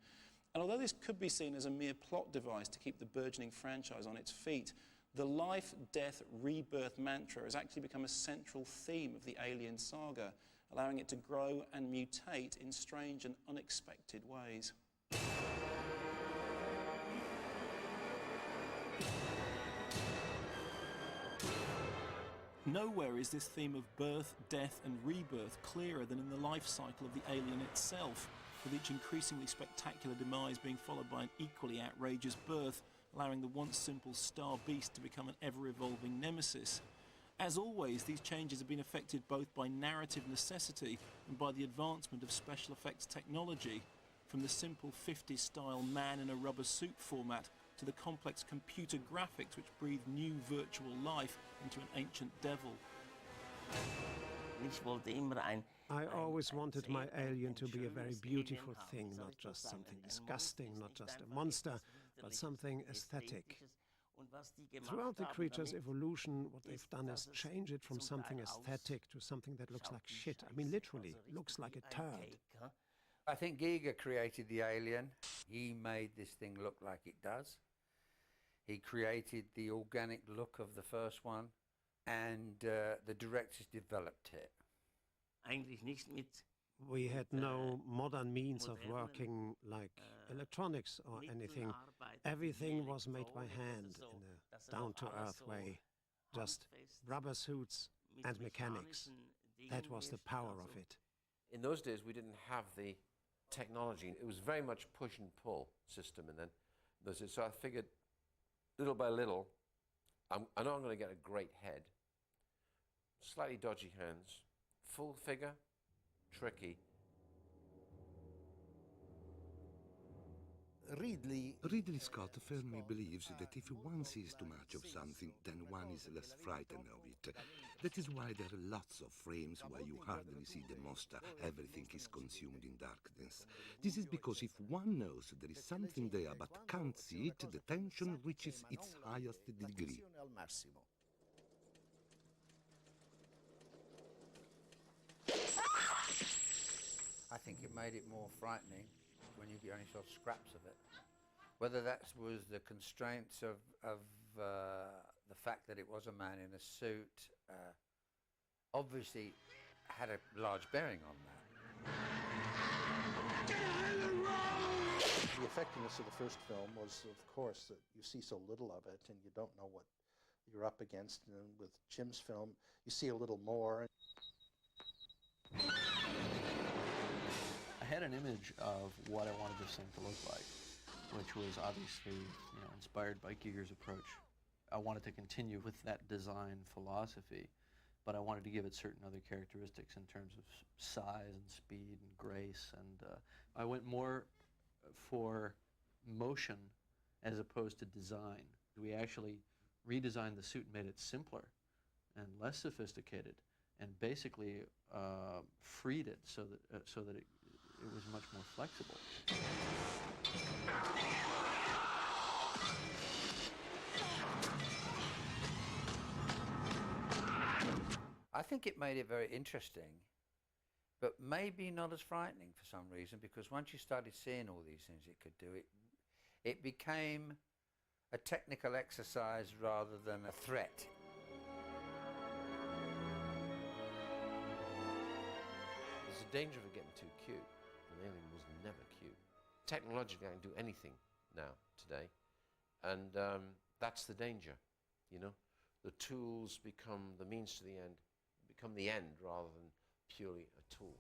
And although this could be seen as a mere plot device to keep the burgeoning franchise on its feet, the life, death, rebirth mantra has actually become a central theme of the Alien saga, allowing it to grow and mutate in strange and unexpected ways. Nowhere is this theme of birth, death and rebirth clearer than in the life cycle of the alien itself, with each increasingly spectacular demise being followed by an equally outrageous birth, allowing the once simple star beast to become an ever-evolving nemesis. As always, these changes have been affected both by narrative necessity and by the advancement of special effects technology, from the simple 50s-style man-in-a-rubber suit format to the complex computer graphics which breathe new virtual life into an ancient devil. I always wanted my alien to be a very beautiful thing, not just something disgusting, not just a monster, but something aesthetic. Throughout the creature's evolution, what they've done is change it from something aesthetic to something that looks like shit. I mean, literally, looks like a turd. I think Giger created the alien. He made this thing look like it does. He created the organic look of the first one, and the directors developed it. We had no modern means of working like electronics or anything. Everything was made by hand in a down-to-earth way. Just rubber suits and mechanics. That was the power of it. In those days, we didn't have the technology. It was very much push and pull system, and then so I figured, little by little, I know I'm going to get a great head, slightly dodgy hands, full figure, tricky. Ridley Scott firmly believes that if one sees too much of something, then one is less frightened of it. That is why there are lots of frames where you hardly see the monster. Everything is consumed in darkness. This is because if one knows there is something there but can't see it, the tension reaches its highest degree. I think it made it more frightening when you only saw scraps of it. Whether that was the constraints of the fact that it was a man in a suit, obviously had a large bearing on that. The effectiveness of the first film was, of course, that you see so little of it and you don't know what you're up against. And with Jim's film, you see a little more. I had an image of what I wanted this thing to look like, which was obviously, inspired by Giger's approach. I wanted to continue with that design philosophy, but I wanted to give it certain other characteristics in terms of size and speed and grace, and I went more for motion as opposed to design. We actually redesigned the suit and made it simpler and less sophisticated, and basically freed it so that it was much more flexible. I think it made it very interesting, but maybe not as frightening for some reason, because once you started seeing all these things it could do, it became a technical exercise rather than a threat. There's a danger of it getting too cute. An alien was never cute. Technologically, I can do anything now, today, and that's the danger, The tools become the means to the end, become the end rather than purely a tool.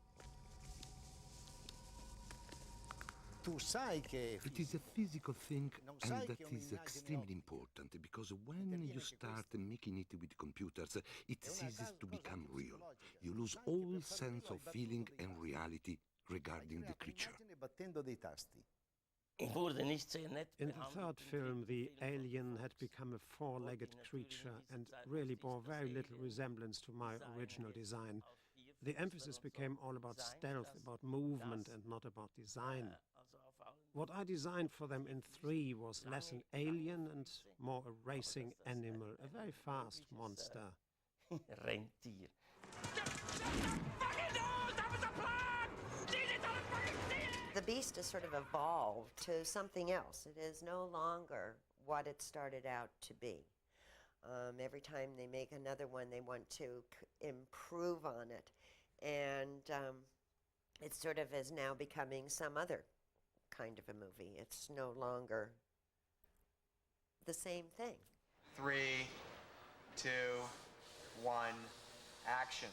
It is a physical thing, and that is extremely important, because when you start making it with computers, it ceases to become real. You lose all sense of feeling and reality regarding the creature. In the third film, the alien had become a four-legged creature and really bore very little resemblance to my original design. The emphasis became all about stealth, about movement, and not about design. What I designed for them in 3 was less an alien and more a racing animal, a very fast monster. Rentier. The beast has sort of evolved to something else. It is no longer what it started out to be. Every time they make another one, they want to improve on it. And it sort of is now becoming some other kind of a movie. It's no longer the same thing. 3, 2, 1, action.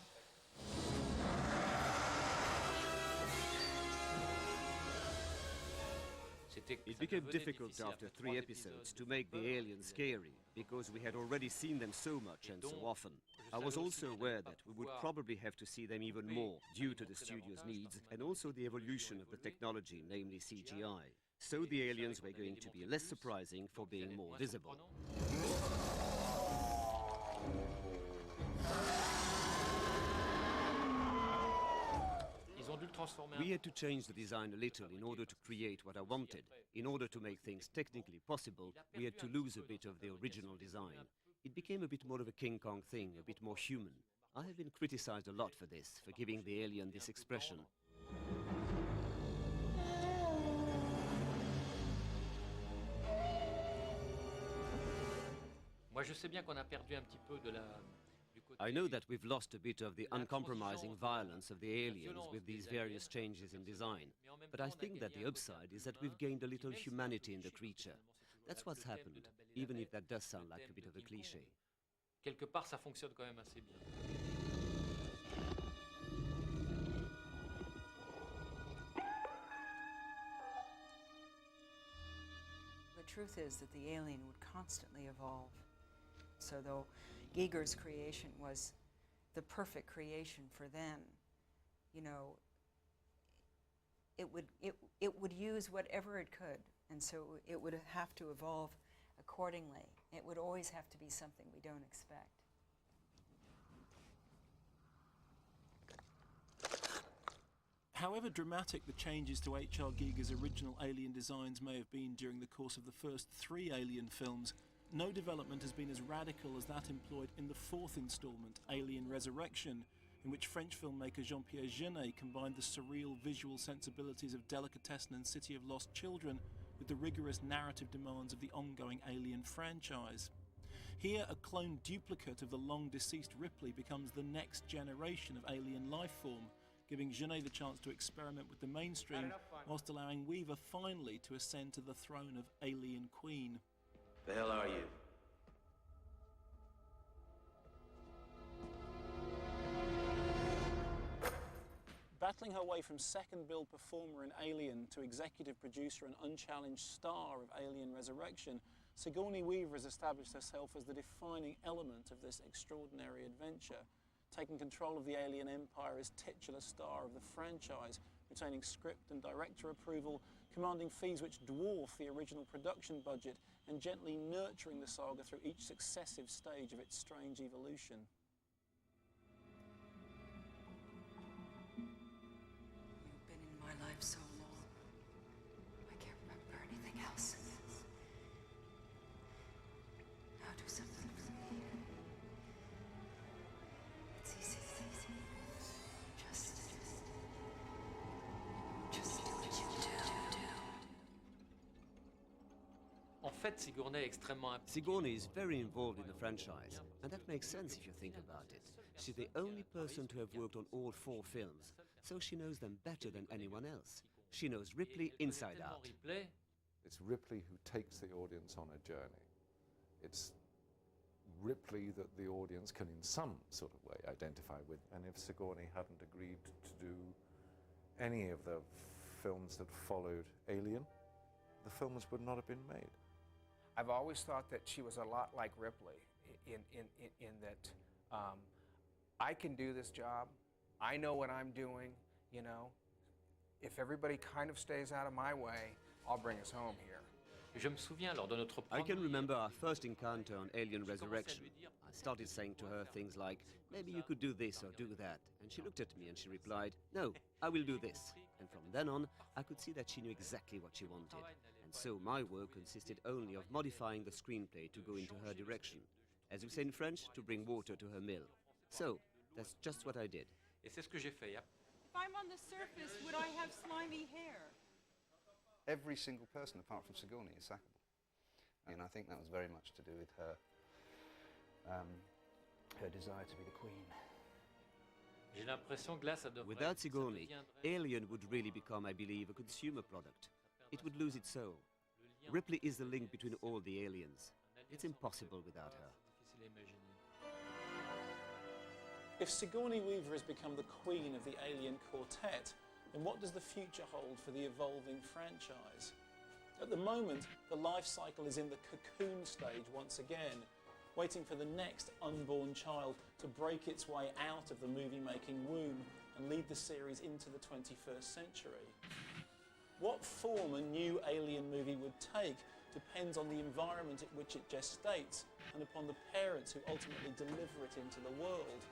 It became difficult after 3 episodes to make the aliens scary, because we had already seen them so much and so often. I was also aware that we would probably have to see them even more, due to the studio's needs, and also the evolution of the technology, namely CGI. So the aliens were going to be less surprising for being more visible. We had to change the design a little in order to create what I wanted. In order to make things technically possible, we had to lose a bit of the original design. It became a bit more of a King Kong thing, a bit more human. I have been criticized a lot for this, for giving the alien this expression. I know that we've lost a bit of the uncompromising violence of the aliens with these various changes in design, but I think that the upside is that we've gained a little humanity in the creature. That's what's happened, even if that does sound like a bit of a cliché. Quelque part, ça fonctionne quand même assez bien. The truth is that the alien would constantly evolve. So though Giger's creation was the perfect creation for then, it would use whatever it could And so it would have to evolve accordingly. It would always have to be something we don't expect. However dramatic the changes to H.R. Giger's original Alien designs may have been during the course of the first 3 Alien films, no development has been as radical as that employed in the 4th installment, Alien Resurrection, in which French filmmaker Jean-Pierre Jeunet combined the surreal visual sensibilities of Delicatessen and City of Lost Children with the rigorous narrative demands of the ongoing Alien franchise. Here, a clone duplicate of the long-deceased Ripley becomes the next generation of alien life form, giving Jeunet the chance to experiment with the mainstream, whilst allowing Weaver finally to ascend to the throne of Alien Queen. The hell are you? Battling her way from second-bill performer in Alien to executive producer and unchallenged star of Alien Resurrection, Sigourney Weaver has established herself as the defining element of this extraordinary adventure, taking control of the Alien Empire as titular star of the franchise, retaining script and director approval, commanding fees which dwarf the original production budget, and gently nurturing the saga through each successive stage of its strange evolution. You've been in my life so long, I can't remember anything else. Now do something for me. It's easy. Just do what you do. En fait, Sigourney est extrêmement Sigourney is very involved in the franchise, and that makes sense if you think about it. She's the only person to have worked on all 4 films, so she knows them better than anyone else. She knows Ripley inside out. It's Ripley who takes the audience on a journey. It's Ripley that the audience can in some sort of way identify with. And if Sigourney hadn't agreed to do any of the films that followed Alien, the films would not have been made. I've always thought that she was a lot like Ripley in that I can do this job. I know what I'm doing, you know. If everybody kind of stays out of my way, I'll bring us home here. Je me souviens lors de notre I can remember our first encounter on Alien Resurrection. I started saying to her things like, maybe you could do this or do that. And she looked at me and she replied, no, I will do this. And from then on, I could see that she knew exactly what she wanted. And so my work consisted only of modifying the screenplay to go into her direction. As we say in French, to bring water to her mill. So, that's just what I did. Et c'est ce que j'ai fait. If I'm on the surface, would I have slimy hair? Every single person apart from Sigourney is sackable. And I think that was very much to do with her her desire to be the queen. J'ai l'impression que là, ça devrait... Without Sigourney, Alien would really become, I believe, a consumer product. It would lose its soul. Ripley is the link between all the aliens. It's impossible without her. If Sigourney Weaver has become the queen of the Alien Quartet, then what does the future hold for the evolving franchise? At the moment, the life cycle is in the cocoon stage once again, waiting for the next unborn child to break its way out of the movie-making womb and lead the series into the 21st century. What form a new Alien movie would take depends on the environment at which it gestates and upon the parents who ultimately deliver it into the world.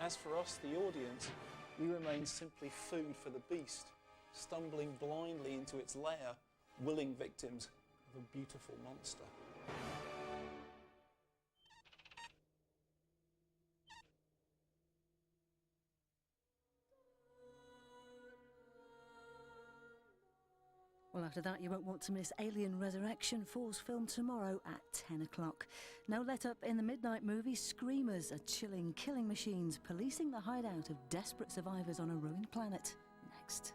As for us, the audience, we remain simply food for the beast, stumbling blindly into its lair, willing victims of a beautiful monster. Well, after that, you won't want to miss Alien Resurrection, Falls film tomorrow at 10 o'clock. No let-up in the midnight movie Screamers, are chilling killing machines policing the hideout of desperate survivors on a ruined planet. Next.